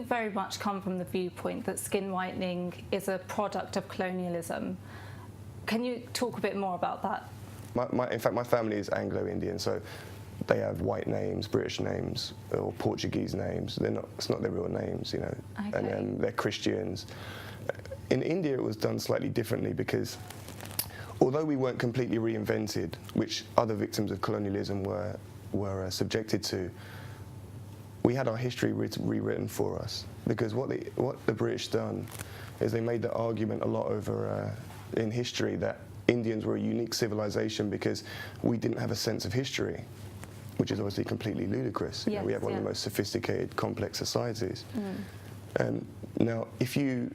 you very much come from the viewpoint that skin whitening is a product of colonialism. Can you talk a bit more about that? In fact, my family is Anglo-Indian, so they have white names, British names, or Portuguese names. It's not their real names, you know. Okay. And they're Christians. In India, it was done slightly differently because although we weren't completely reinvented, which other victims of colonialism were subjected to, we had our history rewritten for us. Because what the British done is they made the argument a lot over in history that Indians were a unique civilization because we didn't have a sense of history, which is obviously completely ludicrous. You know, we have one of the most sophisticated, complex societies. Now, if you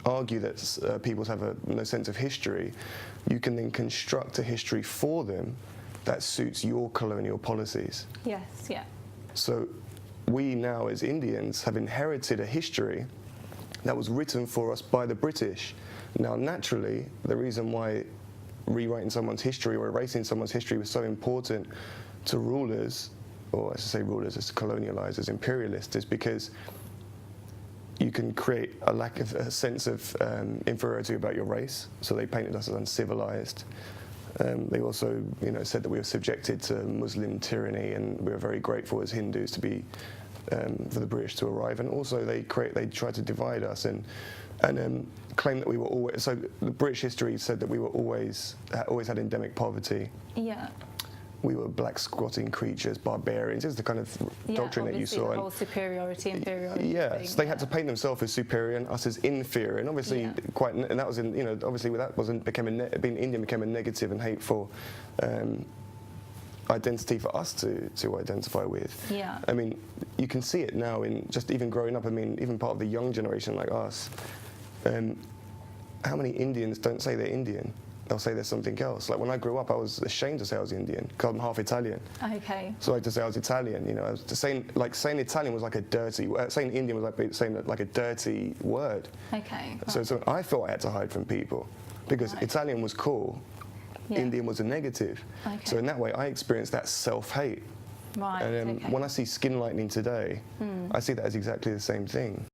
argue that peoples have no sense of history, you can then construct a history for them that suits your colonial policies. Yes, yeah. So we now, as Indians, have inherited a history that was written for us by the British. Now, naturally, the reason why rewriting someone's history or erasing someone's history was so important to rulers, or I should say rulers as colonializers, imperialists, is because you can create a sense of inferiority about your race. So they painted us as uncivilized. They also, you know, said that we were subjected to Muslim tyranny, and we were very grateful as Hindus to be for the British to arrive. And also they tried to divide us and claim that we were always. So the British history said that we were always had endemic poverty. Yeah. We were black squatting creatures, barbarians. It's the kind of doctrine that you saw. The whole superiority, inferiority. Yes, they had to paint themselves as superior and us as inferior, and obviously and that was in, you know, obviously that being Indian became a negative and hateful identity for us to identify with. Yeah. I mean, you can see it now in just even growing up. I mean, even part of the young generation like us. How many Indians don't say they're Indian? They'll say there's something else. Like when I grew up, I was ashamed to say I was Indian because I'm half Italian. Okay. So I had to say I was Italian. You know, I was saying Italian was like a dirty. Saying Indian was like saying like a dirty word. Okay. So I thought I had to hide from people because Italian was cool, Indian was a negative. Okay. So in that way, I experienced that self-hate. Right. And when I see skin lightening today, I see that as exactly the same thing.